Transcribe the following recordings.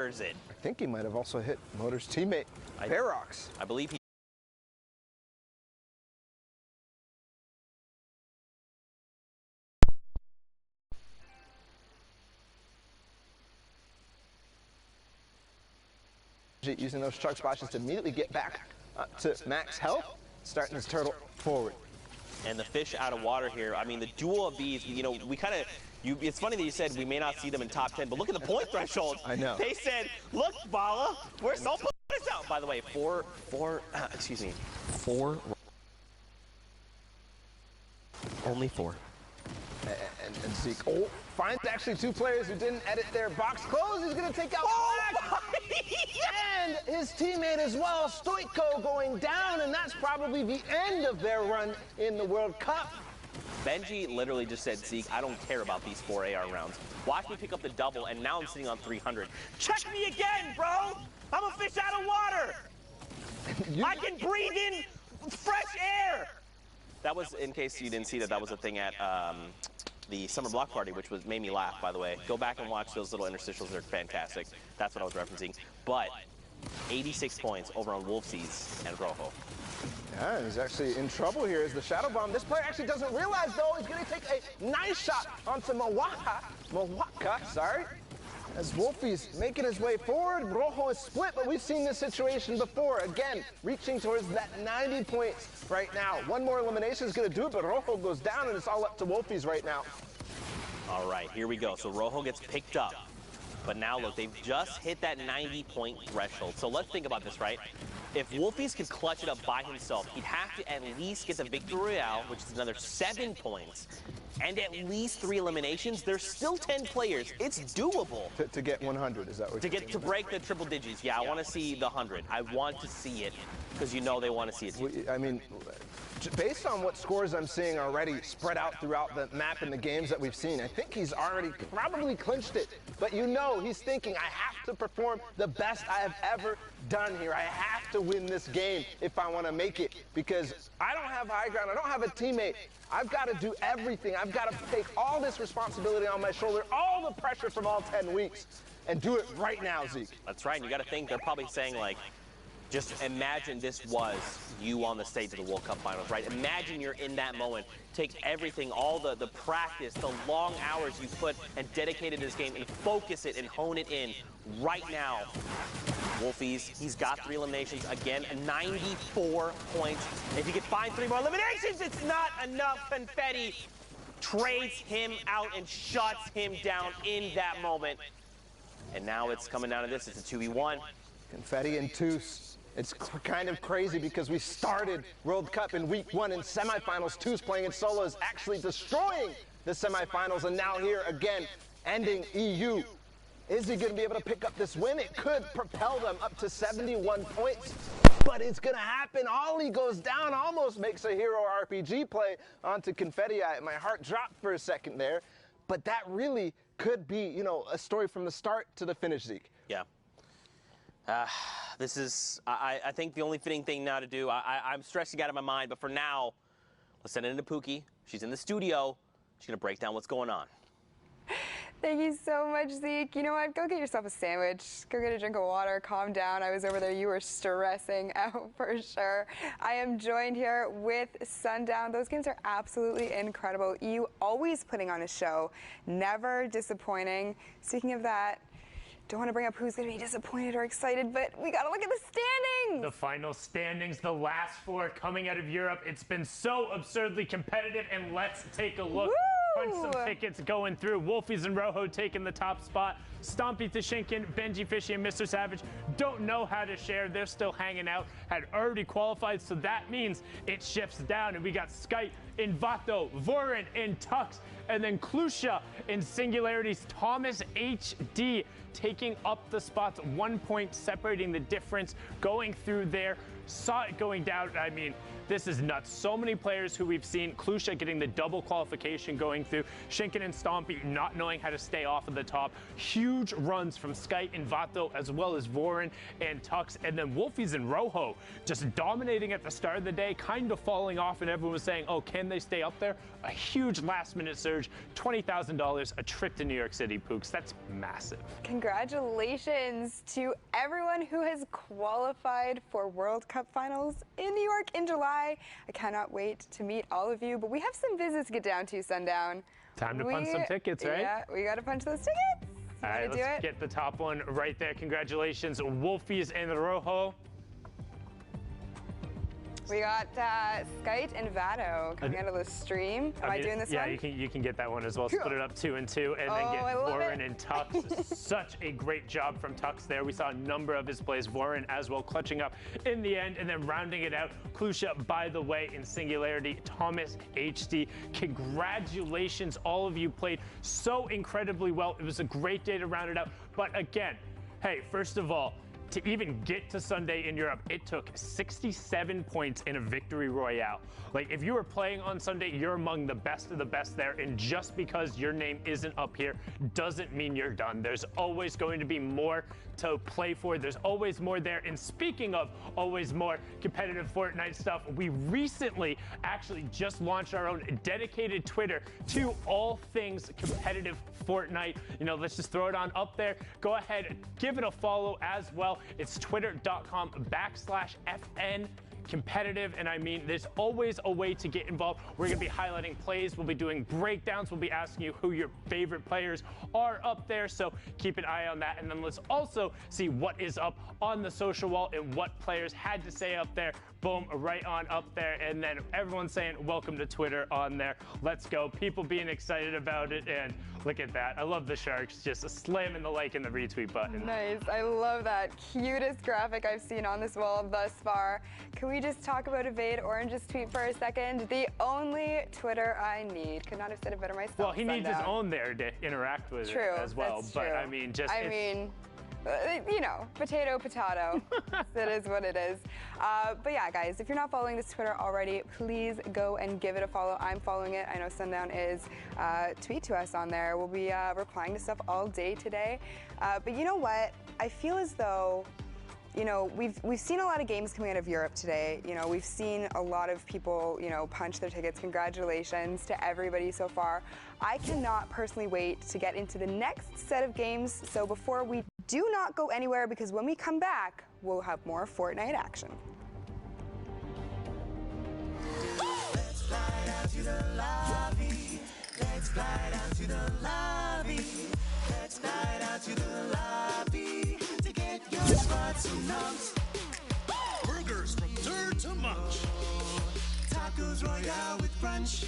it. I think he might have also hit Motor's teammate, Barox. I believe he. Using those truck splashes to immediately get back to max health, starting his turtle forward. And the fish out of water here. I mean, the duo of these, you know, we kind of, it's funny that you said we may not see them in top 10, but look at the point threshold. I know. They said, look, Bala, don't put this out. By the way, four, only four. And Zeke, finds actually two players who didn't edit their box close. He's going to take out and his teammate as well, Stoico, going down, and that's probably the end of their run in the World Cup. Benji literally just said, Zeke, I don't care about these 4 AR rounds. Watch me pick up the double, and now I'm sitting on 300. Check me again, bro! I'm a fish out of water! I can breathe in fresh air! That was, in case you didn't see that was a thing at the summer block party, which made me laugh, by the way. Go back and watch those little interstitials. They're fantastic. That's what I was referencing. But 86 points over on Wolfsies and Rojo. Yeah, he's actually in trouble here as the Shadow Bomb. This player actually doesn't realize, though, he's going to take a nice shot onto Mawaka, sorry. As Wolfie's making his way forward, Rojo is split, but we've seen this situation before. Again, reaching towards that 90 points right now. One more elimination is going to do it, but Rojo goes down, and it's all up to Wolfie's right now. All right, here we go. So Rojo gets picked up. But now, look, they've just hit that 90-point threshold. So let's think about this, right? If Wolfies could clutch it up by himself, he'd have to at least get the Victory Royale, which is another 7 points, and at least 3 eliminations. There's still 10 players. It's doable. To get 100, is that what you're saying? To break the triple digits, yeah, I want to see the 100. I want to see it, because you know they want to see it. I mean, based on what scores I'm seeing already spread out throughout the map and the games that we've seen, I think he's already probably clinched it. But you know, he's thinking, I have to perform the best I have ever done here. I have to win this game if I want to make it, because I don't have high ground. I don't have a teammate. I've got to do everything. I've got to take all this responsibility on my shoulder, all the pressure from all 10 weeks, and do it right now, Zeke. That's right. And you got to think they're probably saying, like, just imagine this was you on the stage of the World Cup Finals, right? Imagine you're in that moment. Take everything, all the practice, the long hours you put and dedicated to this game and focus it and hone it in right now. Wolfies, he's got 3 eliminations. Again, 94 points. If he can find 3 more eliminations, it's not enough. Confetti trades him out and shuts him down in that moment. And now it's coming down to this. It's a 2v1. Confetti and Toos. It's kind of crazy because we started World Cup in week 1 in semifinals. Toos playing in solos, actually destroying the semifinals, and now here again, ending EU. Is he going to be able to pick up this win? It could propel them up to 71 points, but it's going to happen. Ollie goes down, almost makes a hero RPG play onto Confetti. My heart dropped for a second there, but that really could be, you know, a story from the start to the finish, Zeke. Yeah. This is, I think, the only fitting thing now to do. I'm stressing out of my mind, but for now, let's send it into Pookie. She's in the studio. She's going to break down what's going on. Thank you so much, Zeke. You know what? Go get yourself a sandwich. Go get a drink of water. Calm down. I was over there. You were stressing out for sure. I am joined here with Sundown. Those games are absolutely incredible. You always putting on a show, never disappointing. Speaking of that, don't want to bring up who's going to be disappointed or excited, but we got to look at the standings. The final standings, the last 4 coming out of Europe. It's been so absurdly competitive, and let's take a look. Punch some tickets going through. Wolfies and Rojo taking the top spot. Stompy Tashinkin, Benji Fishy, and Mr. Savage don't know how to share. They're still hanging out. Had already qualified, so that means it shifts down. And we got Skype, Invato, Vorin, and Tux, and then Klusha in Singularities. Thomas HD taking up the spots, 1 point separating the difference, going through there. Saw it going down. I mean, this is nuts. So many players who we've seen. Klusha getting the double qualification going through. Shinken and Stompy not knowing how to stay off of the top. Huge runs from Skype and Vato, as well as Vorin and Tux. And then Wolfies and Rojo just dominating at the start of the day, kind of falling off, and everyone was saying, oh, can they stay up there, a huge last-minute surge, $20,000, a trip to New York City, Pooks. That's massive. Congratulations to everyone who has qualified for World Cup finals in New York in July. I cannot wait to meet all of you, but we have some business to get down to, Sundown. Time to punch some tickets, right? Yeah, we got to punch those tickets. All right, let's get the top one right there. Congratulations, Wolfies and Rojo. We got Skite and Vado coming out of the stream. Am I doing this one? Yeah, you can get that one as well. Split it up 2 and 2, and then get Warren and Tux. Such a great job from Tux there. We saw a number of his plays. Warren as well clutching up in the end, and then rounding it out. Klusha, by the way, in Singularity. Thomas HD. Congratulations, all of you played so incredibly well. It was a great day to round it out. But again, hey, first of all, to even get to Sunday in Europe, it took 67 points in a victory royale. Like, if you were playing on Sunday, you're among the best of the best there, and just because your name isn't up here doesn't mean you're done. There's always going to be more to play for. There's always more there. And speaking of always more competitive Fortnite stuff, we recently actually just launched our own dedicated Twitter to all things competitive Fortnite. You know, let's just throw it on up there. Go ahead, give it a follow as well. It's twitter.com/FN competitive, and I mean, there's always a way to get involved. We're going to be highlighting plays, we'll be doing breakdowns, we'll be asking you who your favorite players are up there, so keep an eye on that. And then let's also see what is up on the social wall and what players had to say up there. Boom, right on up there, and then everyone saying welcome to Twitter on there. Let's go, people being excited about it, and look at that. I love the Sharks just slamming the like and the retweet button. Nice, I love that. Cutest graphic I've seen on this wall thus far. Can we just talk about Evade Orange's tweet for a second? The only Twitter I need. Could not have said it better myself. Well, he needs his own there to interact with it as well. That's but true. I mean, just you know, potato, potato. It is what it is. But yeah, guys, if you're not following this Twitter already, please go and give it a follow. I'm following it. I know Sundown is. Tweet to us on there. We'll be replying to stuff all day today. But you know what? I feel as though, you know, we've seen a lot of games coming out of Europe today. You know, we've seen a lot of people, you know, punch their tickets. Congratulations to everybody so far. I cannot personally wait to get into the next set of games. So before we do not go anywhere, because when we come back, we'll have more Fortnite action. Let's fly down to the lobby. Let's fly down to the lobby. Let's fly down to the lobby to get your spots and nums. Burgers from dirt to munch. Tacos royale with crunch.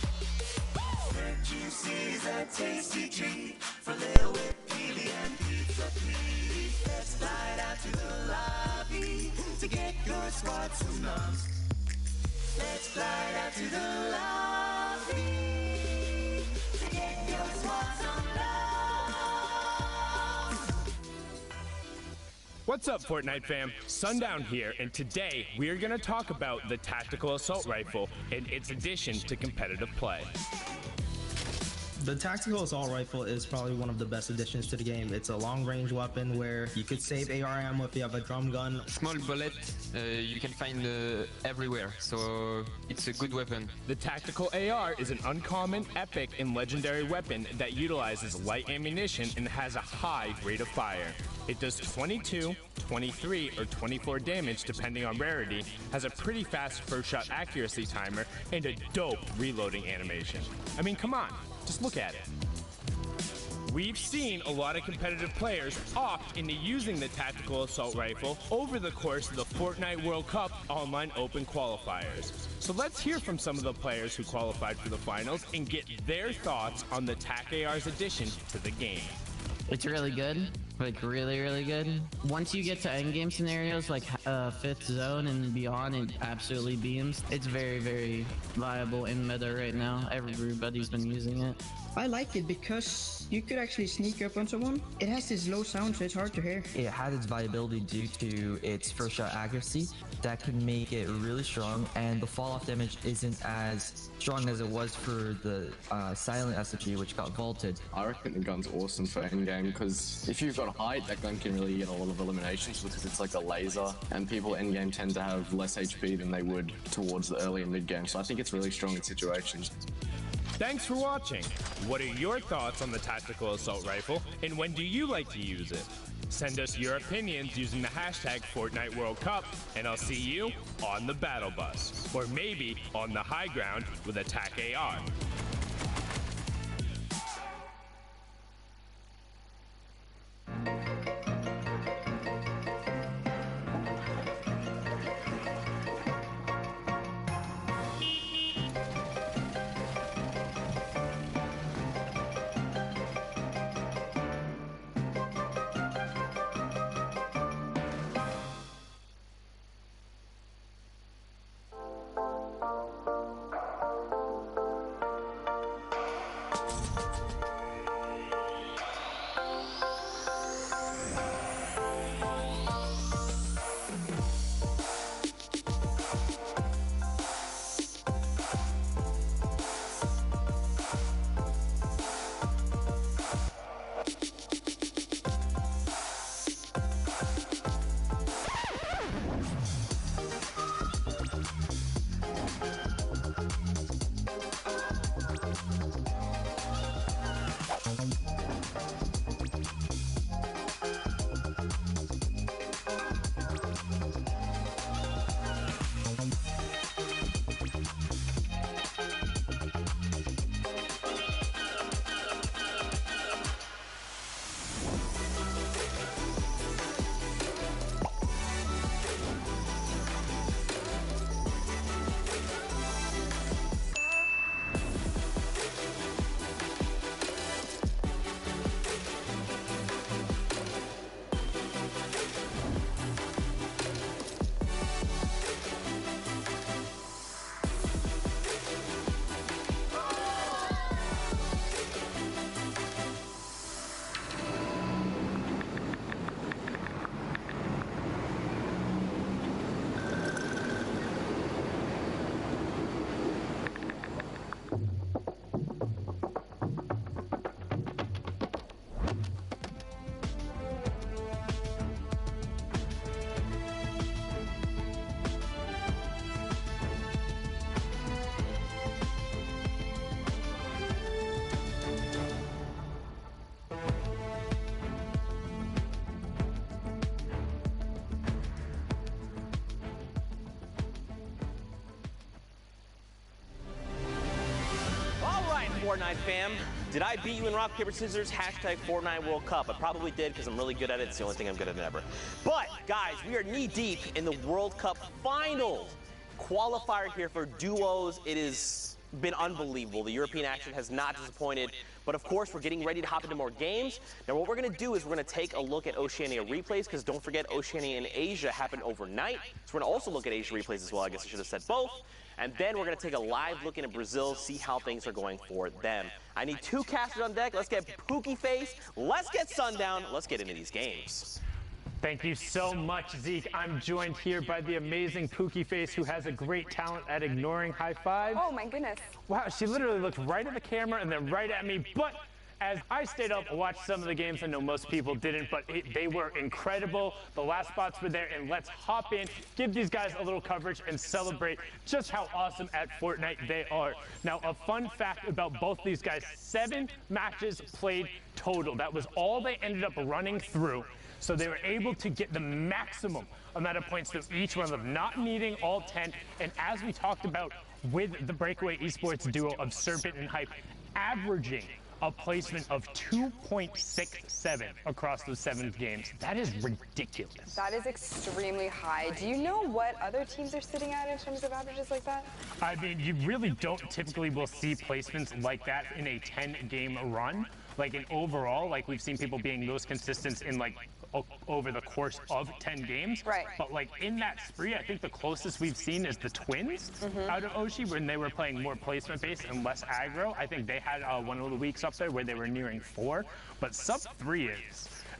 Red juices a tasty treat for little whip, peely, and pizza, please. Let's fly down to the lobby to get your spots and nums. Let's fly down to the lobby to get your spots and nums. What's up, Fortnite fam? Sundown here, and today we are going to talk about the Tactical Assault Rifle and its addition to competitive play. The Tactical Assault Rifle is probably one of the best additions to the game. It's a long-range weapon where you could save AR ammo if you have a drum gun. Small bullet, you can find everywhere, so it's a good weapon. The Tactical AR is an uncommon, epic, and legendary weapon that utilizes light ammunition and has a high rate of fire. It does 22, 23, or 24 damage depending on rarity, has a pretty fast first shot accuracy timer, and a dope reloading animation. I mean, come on. Just look at it. We've seen a lot of competitive players opt into using the Tactical Assault Rifle over the course of the Fortnite World Cup Online Open qualifiers. So let's hear from some of the players who qualified for the finals and get their thoughts on the TAC AR's addition to the game. It's really good, like really good. Once you get to endgame scenarios like 5th zone and beyond, it absolutely beams. It's very viable in meta right now. Everybody's been using it. I like it because you could actually sneak up on someone. It has this low sound, so it's hard to hear. It has its viability due to its first shot accuracy. That can make it really strong, and the fall off damage isn't as strong as it was for the silent SMG, which got vaulted. I reckon the gun's awesome for endgame, because if you've got height, that gun can really get a lot of eliminations because it's like a laser, and people endgame tend to have less HP than they would towards the early and mid game, so I think it's really strong in situations. Thanks for watching. What are your thoughts on the tactical assault rifle, and when do you like to use it? Send us your opinions using the hashtag Fortnite World Cup, and I'll see you on the battle bus, or maybe on the high ground with Attack AR. Fortnite fam, did I beat you in rock, paper, scissors? Hashtag Fortnite World Cup. I probably did because I'm really good at it. It's the only thing I'm good at ever. But guys, we are knee deep in the World Cup finals. Qualifier here for duos. It has been unbelievable. The European action has not disappointed. But of course, we're getting ready to hop into more games. Now what we're going to do is we're going to take a look at Oceania replays, because don't forget Oceania and Asia happened overnight. So we're going to also look at Asia replays as well. I guess I should have said both. And then we're going to take a live look into Brazil, see how things are going for them. I need two casters on deck. Let's get Pookie Face. Let's get Sundown. Let's get into these games. Thank you so much, Zeke. I'm joined here by the amazing Pookie Face, who has a great talent at ignoring high fives. Oh my goodness. Wow, she literally looked right at the camera and then right at me. But as I stayed up and watched some of the games, I know most people didn't, but they were incredible. The last spots were there, and let's hop in, give these guys a little coverage, and celebrate just how awesome at Fortnite they are. Now, a fun fact about both these guys, 7 matches played total. That was all they ended up running through. So they were able to get the maximum amount of points through each one of them, not needing all 10. And as we talked about with the Breakaway Esports duo of Serpent and Hype, averaging a placement of 2.67 across those 7 games. That is ridiculous. That is extremely high. Do you know what other teams are sitting at in terms of averages like that? I mean, you really don't typically will see placements like that in a 10-game run. Like in overall, like we've seen people being most consistent in like over the course of 10 games. Right. But like in that spree, I think the closest we've seen is the Twins out of Oshi when they were playing more placement based and less aggro. I think they had one of the weeks up there where they were nearing 4, but sub 3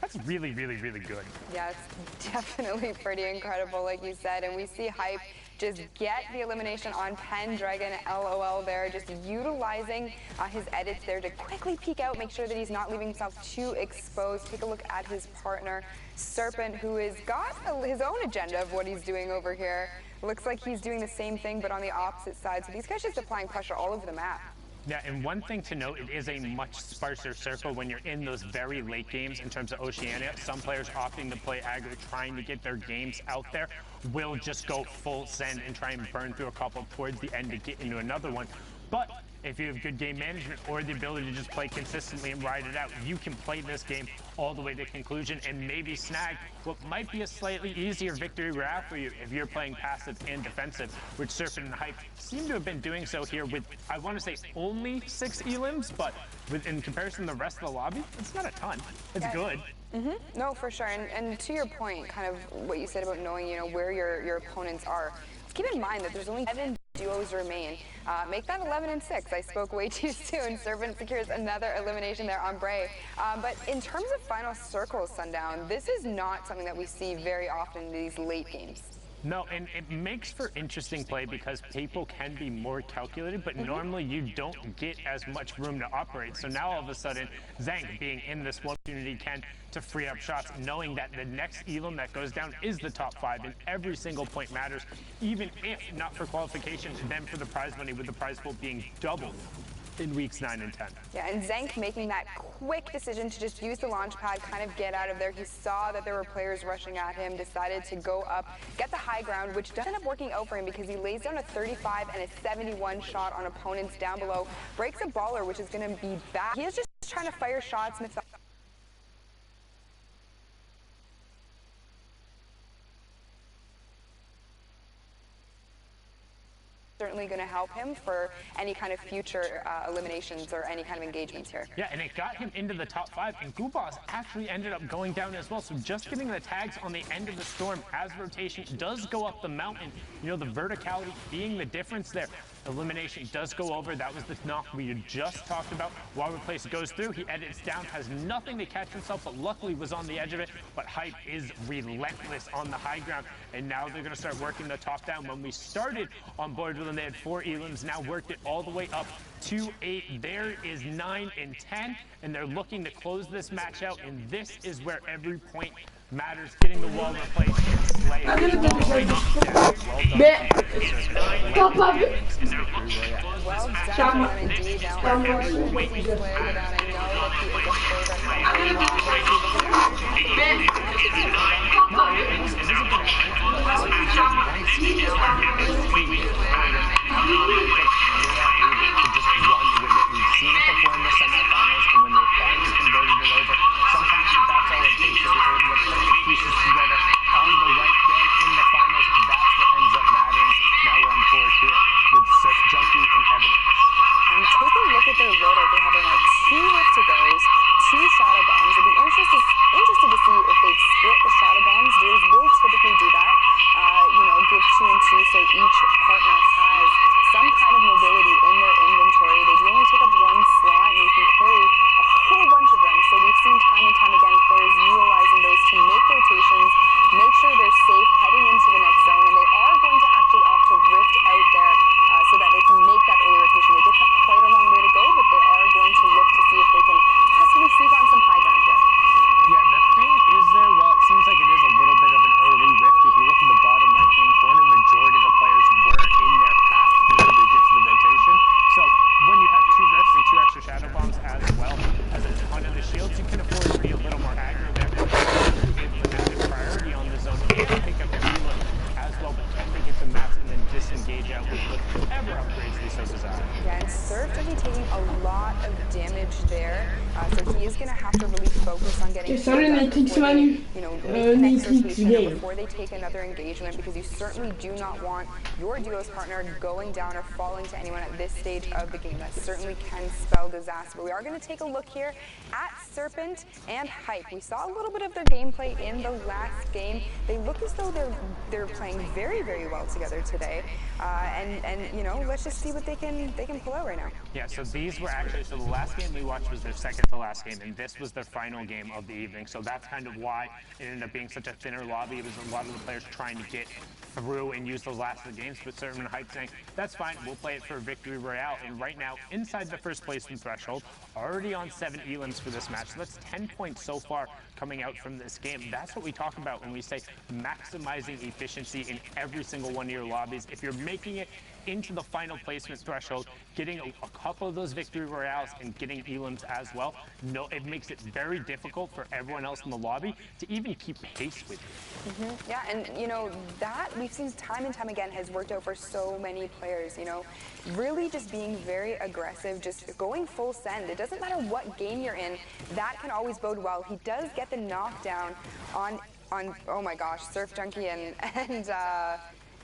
that's really, really, really good. Yeah, it's definitely pretty incredible, like you said. And we see Hype just get the elimination on Pendragon, LOL there, just utilizing his edits there to quickly peek out, make sure that he's not leaving himself too exposed. Take a look at his partner, Serpent, who has got his own agenda of what he's doing over here. Looks like he's doing the same thing, but on the opposite side. So these guys just applying pressure all over the map. Yeah, and one thing to note, it is a much sparser circle when you're in those very late games in terms of Oceania. Some players opting to play aggro, trying to get their games out there, will just go full send and try and burn through a couple towards the end to get into another one. But if you have good game management or the ability to just play consistently and ride it out, you can play this game all the way to conclusion and maybe snag what might be a slightly easier victory route for you if you're playing passive and defensive, which Serpent and Hype seem to have been doing so here with, I want to say, only 6 elims, but in comparison to the rest of the lobby, it's not a ton. It's good. No, for sure. And to your point, kind of what you said about knowing, where your opponents are. Keep in mind that there's only 7 duos remain. Make that 11 and 6. I spoke way too soon. Serpent secures another elimination there on Bray. But in terms of final circles, Sundown, this is not something that we see very often in these late games. No, and it makes for interesting play because people can be more calculated, but normally you don't get as much room to operate. So now all of a sudden, Zhang being in this one opportunity to free up shots, knowing that the next elim that goes down is the top 5 and every single point matters, even if not for qualification, then for the prize money, with the prize pool being doubled in weeks 9 and 10. Yeah, and Zank making that quick decision to just use the launch pad, kind of get out of there. He saw that there were players rushing at him, decided to go up, get the high ground, which does end up working out for him because he lays down a 35 and a 71 shot on opponents down below, breaks a baller, which is going to be back. He is just trying to fire shots. Certainly going to help him for any kind of future eliminations or any kind of engagements here. Yeah, and it got him into the top 5, and Goobaz actually ended up going down as well. So just getting the tags on the end of the storm as rotation does go up the mountain. The verticality being the difference there. Elimination does go over. That was the knock we had just talked about. While Replace goes through, he edits down, has nothing to catch himself, but luckily was on the edge of it. But Hype is relentless on the high ground, and now they're going to start working the top down. When we started on board with them, they had 4 elims, now worked it all the way up to 8. There is 9 and 10, and they're looking to close this match out, and this is where every point matters. Getting the wall replaced and slaying all the way down. Well done. Well done, indeed. Now, of course, with this play go down, I know that he is a favorite We've seen it before in the semifinals, and when they finally converted it over, sometimes that's all it takes to be able to put the pieces together on the right day in the finals. That's what ends up mattering. Now we're on board here with Junkie and Evidence. And take a look at their loadout. They have now 2 lift to goes, 2 shadow bombs. It'll be interested to see if they split the shadow they, you know, make next rotation or game. before they take another engagement, because you certainly do not want your duos partner going down or falling to anyone at this stage of the game. That certainly can spell disaster. But we are going to take a look here at Serpent and Hype. We saw a little bit of their gameplay in the last game. They look as though they're playing very, very well together today. And you know, let's just see what they can pull out right now. Yeah, so these were actually, so the last game we watched was their second to last game, and this was their final game of the evening. So that's kind of why it ended up being such a thinner lobby. It was a lot of the players trying to get through and use those last of the games, but Serpent and Hype saying, that's fine, we'll play it for a victory royale. And right now, inside the first placement threshold, already on 7 elims for this match. So that's 10 points so far coming out from this game. That's what we talk about when we say maximizing efficiency in every single one of your lobbies. If you're making it into the final placement threshold, getting a couple of those victory royales and getting elims as well, no, it makes it very difficult for everyone else in the lobby to even keep pace with you. Yeah, and you know, that we've seen time and time again has worked out for so many players, you know, really just being very aggressive, just going full send. It doesn't matter what game you're in, that can always bode well. He does get the knockdown on oh my gosh, Surf Junkie and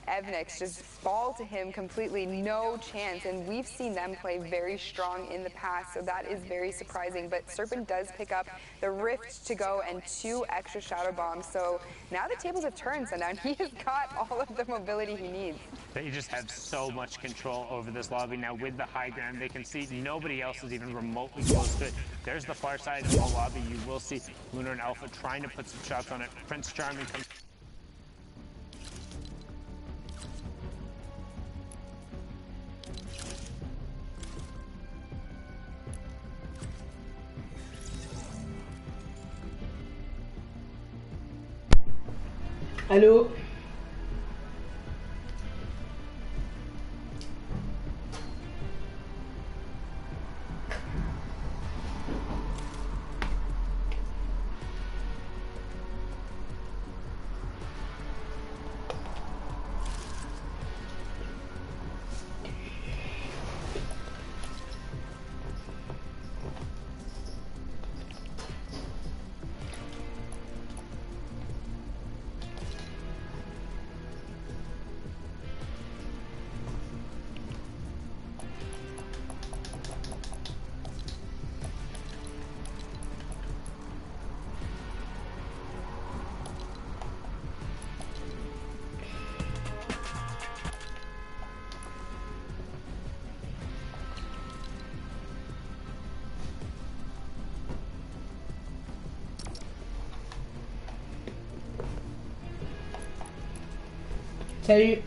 Evnix just fall to him completely, no chance, and we've seen them play very strong in the past, so that is very surprising. But Serpent does pick up the Rift to go and 2 extra Shadow Bombs, so now the tables have turned, so now he has got all of the mobility he needs. They just have so much control over this lobby now with the high ground. They can see nobody else is even remotely close to it. There's the far side of the lobby. You will see Lunar and Alpha trying to put some shots on it. Prince Charming comes. Allô? Salut.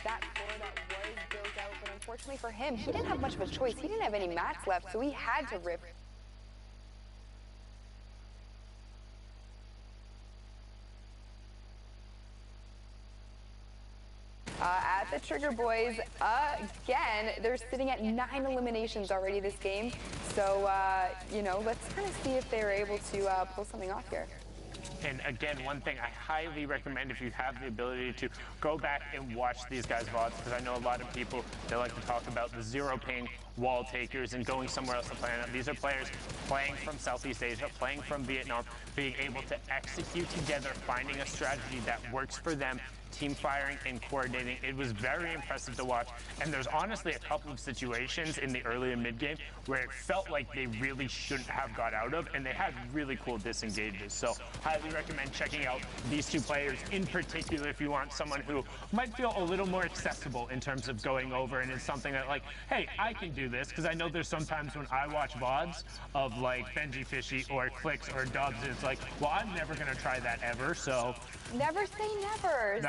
That floor that was built out, but unfortunately for him, he didn't have much of a choice. He didn't have any mats left, so he had to rip. At the Trigger Boys, again, they're sitting at 9 eliminations already this game. So, you know, let's kind of see if they're able to pull something off here. And again, one thing I highly recommend if you have the ability to go back and watch these guys' VODs, because I know a lot of people, they like to talk about the zero ping wall takers and going somewhere else to play. These are players playing from Southeast Asia, playing from Vietnam, being able to execute together, finding a strategy that works for them, team firing and coordinating. It was very impressive to watch. And there's honestly a couple of situations in the early and mid game where it felt like they really shouldn't have got out of, and they had really cool disengages. So highly recommend checking out these two players in particular if you want someone who might feel a little more accessible in terms of going over, and it's something that like, hey, I can do this, because I know there's sometimes when I watch VODs of like Benji Fishy or Clicks or Dubs, it's like, well, I'm never gonna try that ever, so. Never say never,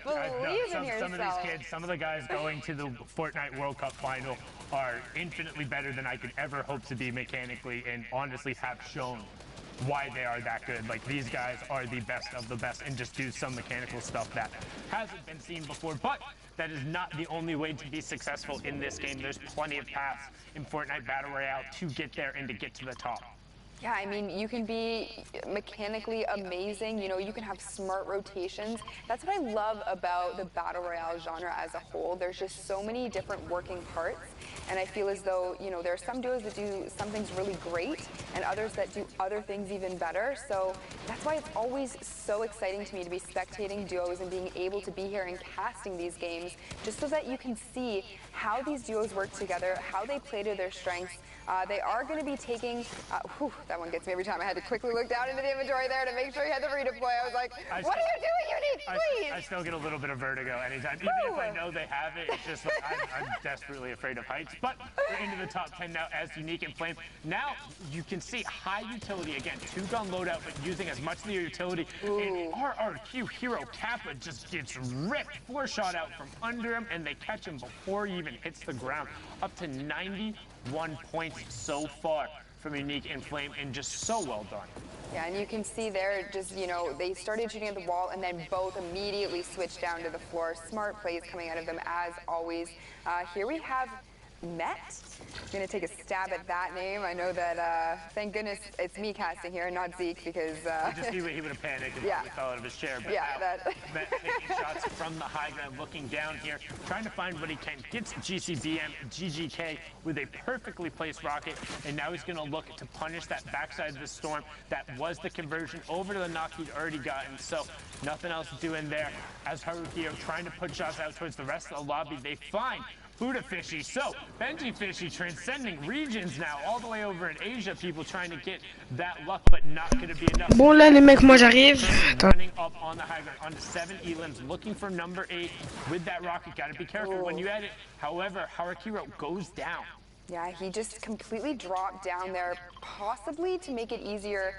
believe in yourself. Some of these kids, some of the guys going to the Fortnite World Cup final are infinitely better than I could ever hope to be mechanically, and honestly have shown why they are that good. Like, these guys are the best of the best and just do some mechanical stuff that hasn't been seen before. But that is not the only way to be successful in this game. There's plenty of paths in Fortnite Battle Royale to get there and to get to the top. Yeah, I mean, you can be mechanically amazing, you know, you can have smart rotations. That's what I love about the Battle Royale genre as a whole. There's just so many different working parts, and I feel as though, you know, there are some duos that do some things really great, and others that do other things even better. So that's why it's always so exciting to me to be spectating duos and being able to be here and casting these games, just so that you can see how these duos work together, how they play to their strengths. They are going to be taking, that one gets me every time. I had to quickly look down into the inventory there to make sure you had the redeploy. I was like, what are you doing, Unique, please? I still get a little bit of vertigo anytime. Even if I know they have it, it's just like, I'm desperately afraid of heights. But we're into the top 10 now as Unique and Flame. Now you can see high utility. Again, 2-gun loadout, but using as much of the utility. And RRQ hero Kappa just gets ripped. 4-shot out from under him, and they catch him before he even hits the ground. Up to 91 points so far from Unique and Flame, and just so well done. Yeah, and you can see there, just, you know, they started shooting at the wall and then both immediately switched down to the floor. Smart plays coming out of them as always. Here we have Met. I'm going to take a stab at that name. I know that, thank goodness it's me casting here, not Zeke, because... he would have panicked and yeah. probably fell out of his chair. But yeah, that... Met taking shots from the high ground, looking down here, trying to find what he can. Gets GCDM, GGK with a perfectly placed rocket, and now he's going to look to punish that backside of the storm. That was the conversion over to the knock he'd already gotten, so nothing else to do in there. As Harukio trying to put shots out towards the rest of the lobby, they find Buddha Fishy. So Benji Fishy transcending regions now, all the way over in Asia. People trying to get that luck, but not going to be enough. Bon là les mecs, moi j'arrive. Running up on the high ground onto 7 elims, looking for number 8 with that rocket. Got to be careful when you edit. However, Harakiro goes down. Yeah, he just completely dropped down there, possibly to make it easier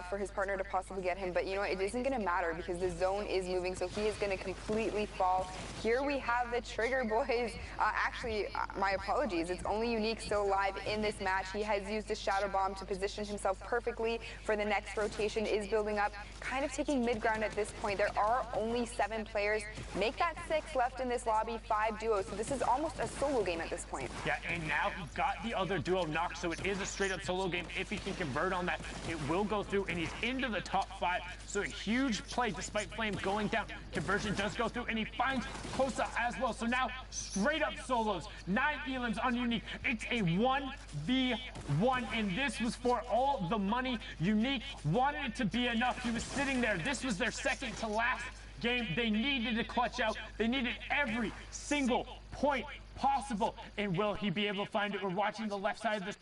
for his partner to possibly get him. But you know what? It isn't going to matter because the zone is moving, so he is going to completely fall. Here we have the Trigger Boys. Actually, my apologies. It's only Unique still alive in this match. He has used a Shadow Bomb to position himself perfectly for the next rotation. Is building up, kind of taking mid-ground at this point. There are only 7 players. Make that 6 left in this lobby, 5 duos. So this is almost a solo game at this point. Yeah, and now he got the other duo knocked, so it is a straight-up solo game. If he can convert on that, it will go through, and he's into the top 5. So a huge play despite Flame going down. Conversion does go through, and he finds Kosa as well. So now straight-up solos. 9 elims on Unique. It's a 1v1, and this was for all the money. Unique wanted it to be enough. He was sitting there. This was their second to last game. They needed to clutch out. They needed every single point possible. And will he be able to find it? We're watching the left side of this.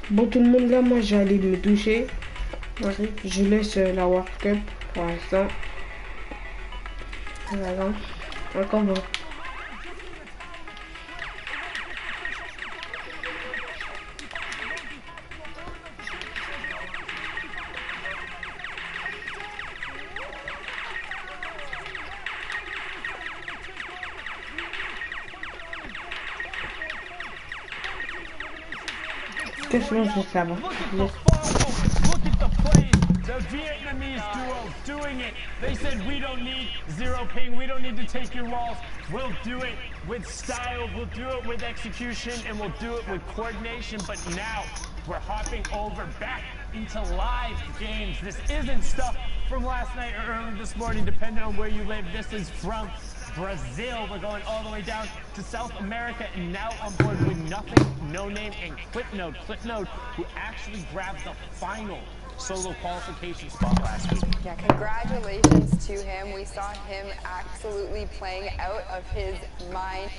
Bon tout le monde là, moi j'ai allé me doucher. Je laisse la World Cup pour l'instant. Voilà. Encore bon. Qu'est-ce que je sais pas. Look at the plays. The Vietnamese duo doing it. They said we don't need 0 ping. We don't need to take your walls. We'll do it with style. We'll do it with execution, and we'll do it with coordination. But now we're hopping over back into live games. This isn't stuff from last night or early this morning, depending on where you live. This is from Brazil. We're going all the way down to South America, and now on board with Nothing, No Name, and Clipnode. Clipnode, who actually grabbed the final solo qualification spot last week. Yeah, congratulations to him. We saw him absolutely playing out of his mind.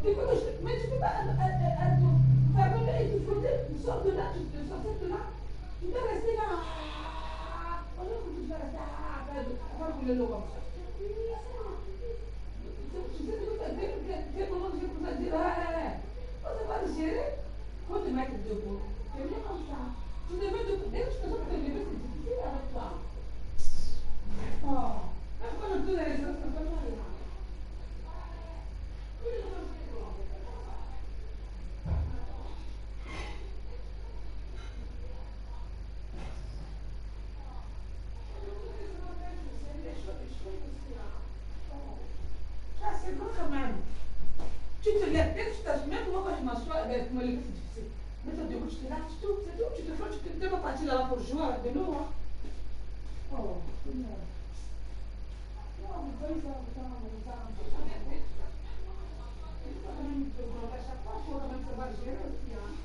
Mais tu peux pas abonner et te frotter, tu sors de là, tu te sortir de là, tu dois rester là. On dirait que tu dois rester on va rouler l'eau comme ça. Tu sais, quel moment tu fais pour ça dire, on ne va pas te gérer, faut te mettre debout. C'est bien comme ça. Tu te mets debout, dès que tu te sens que tu te lever, c'est difficile avec toi. Oh, même quand on tourne les choses, on peut pas aller là. C'est bon quand même. Tu te lèves, dès que tu t'assois, même moi quand je m'assois, pour me lever c'est difficile. Mais toi, debout, tu te lèves, c'est tout, tu te fais, tu n'es pas parti là pour jouer avec de l'eau. Hein. Oh, Seigneur. Non, vous voyez ça, vous savez, à chaque fois, il faut quand même savoir gérer aussi. Hein.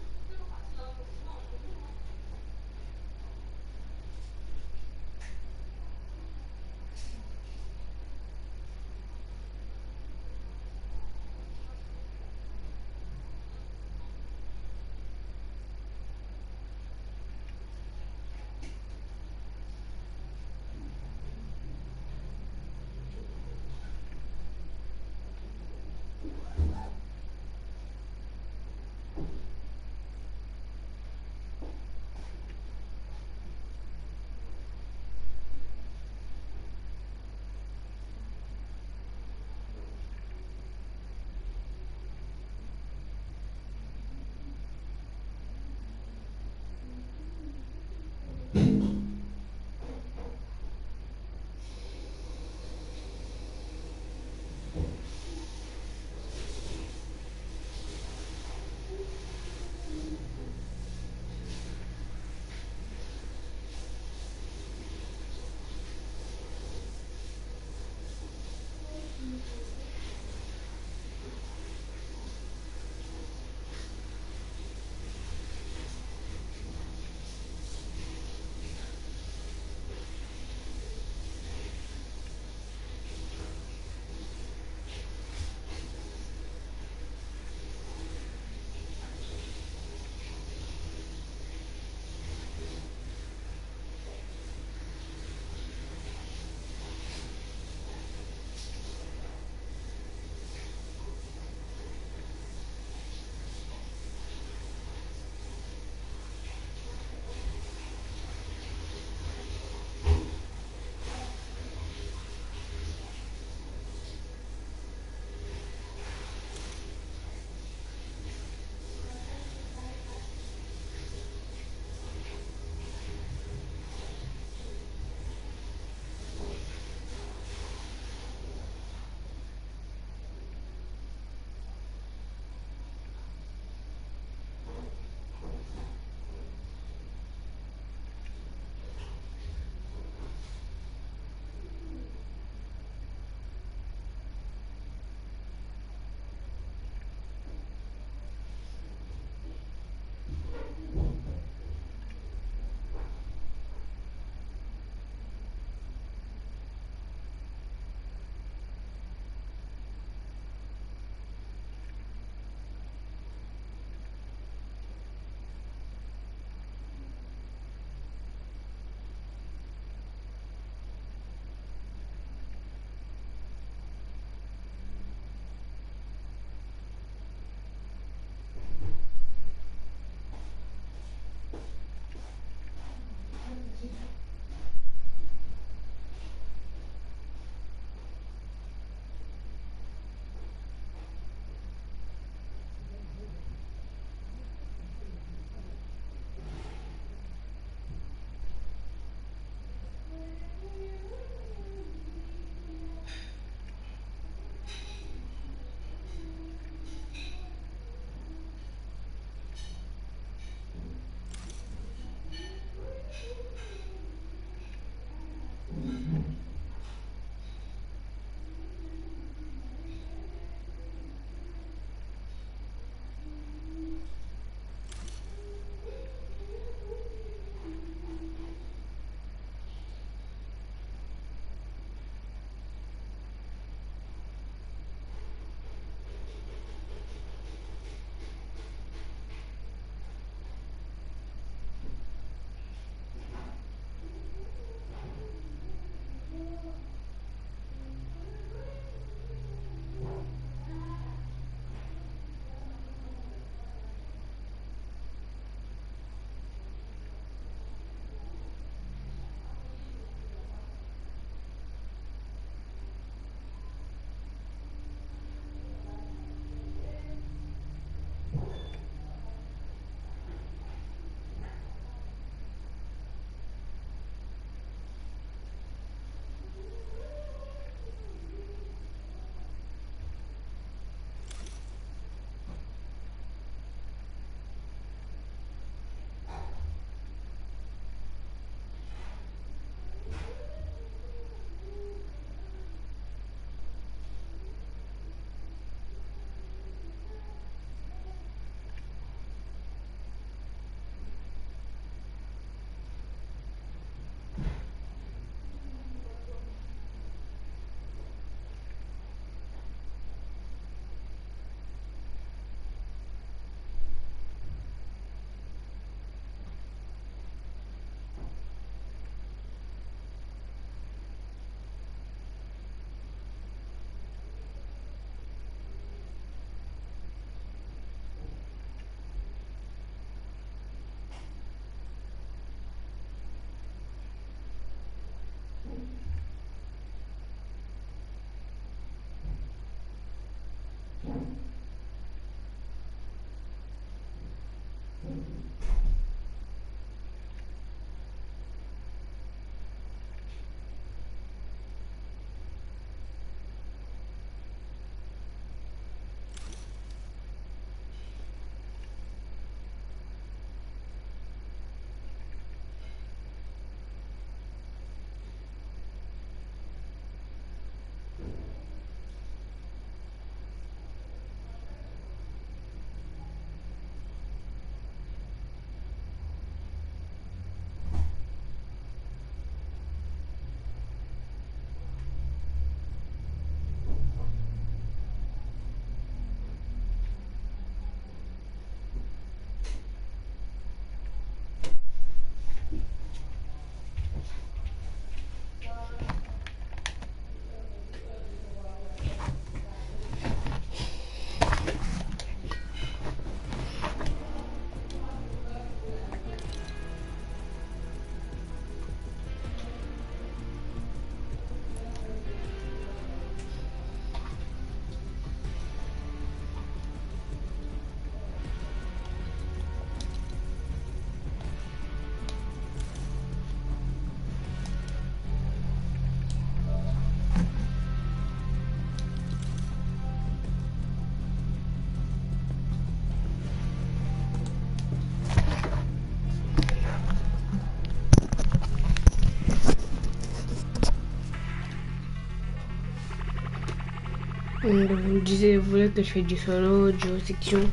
Vous disiez, vous voulez que je fasse du solo, duo, section.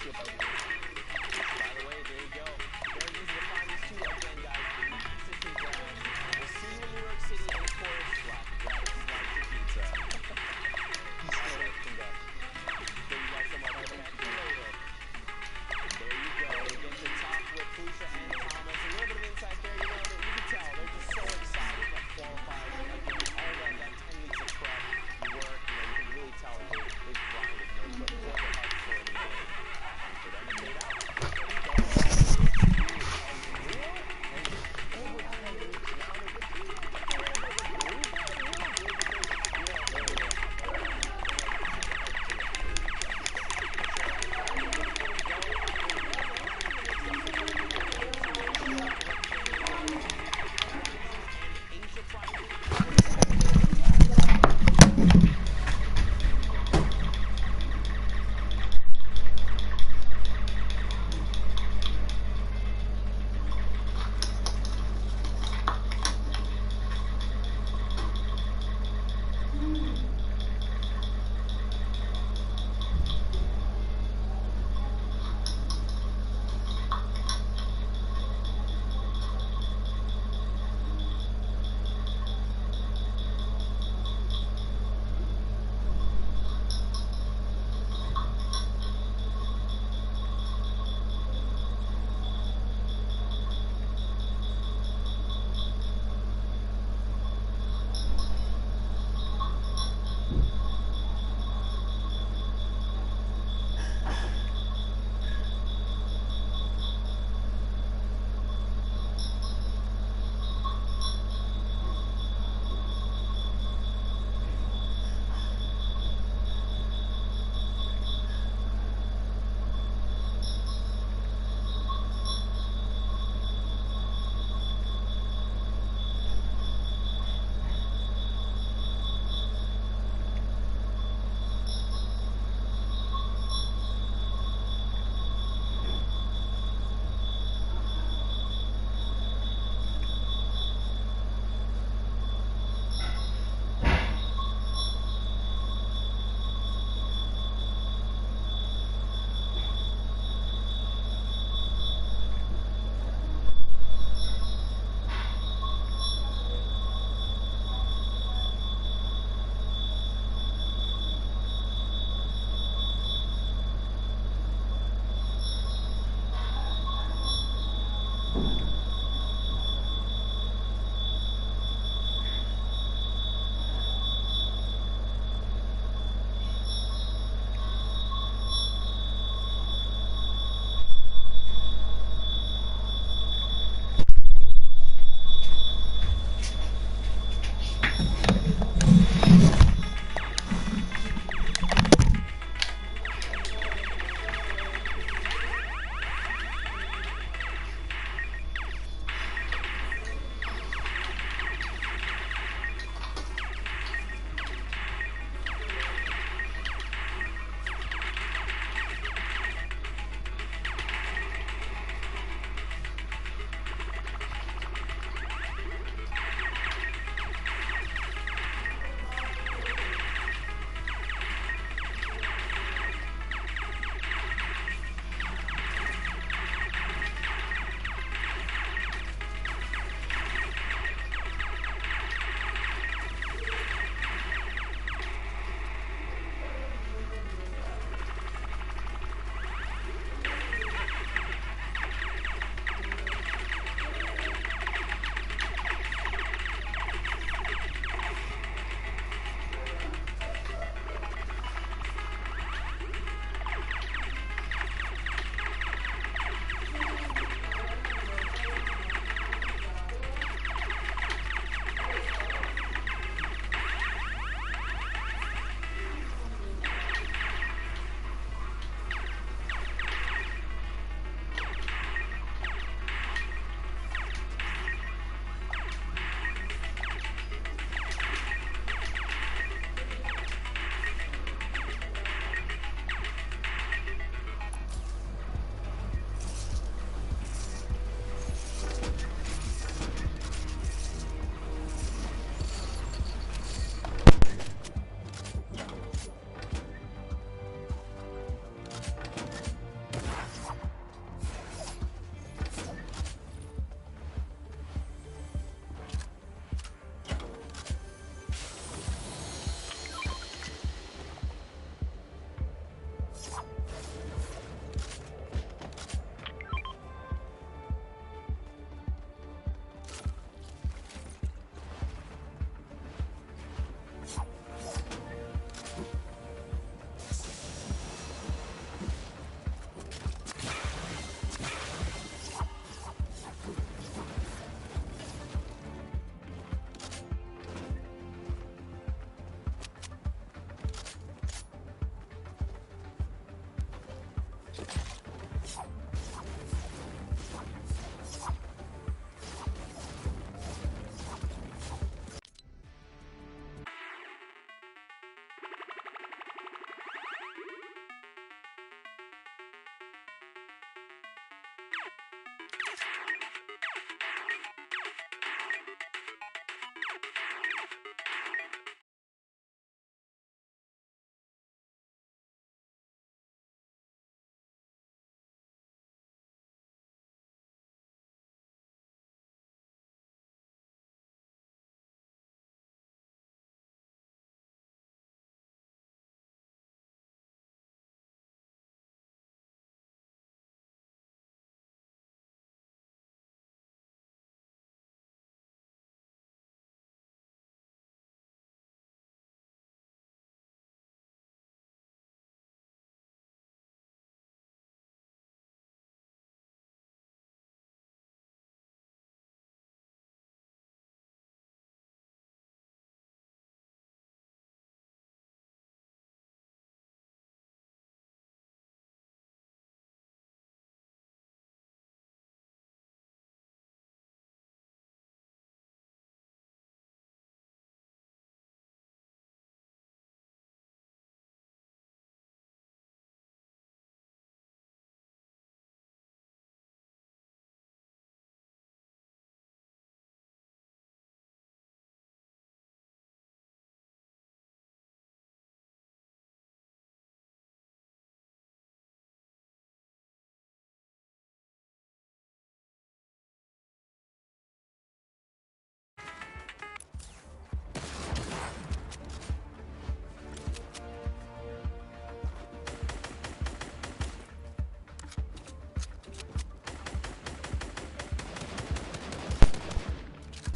By the way, there you go. Very easy to find these two again, guys. Consistent ground. We'll see you in New York City, and of course, Black pizza. There you guys so much. There you go. Again, to top with Felicia and Thomas. A little bit of insight there. You know, you can tell they're just so excited about qualifying. All that 10 weeks of prep work. You know, you can really tell they've grinded. They've put their hearts and soul in the game. For them,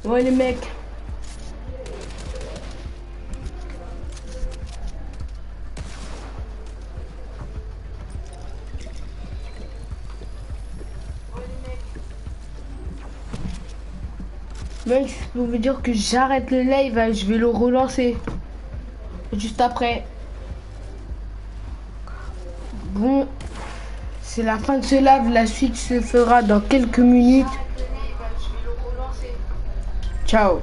Ouais les mecs. Mec, je peux vous dire que j'arrête le live, hein, je vais le relancer. Juste après. Bon, c'est la fin de ce live, la suite se fera dans quelques minutes. Ciao.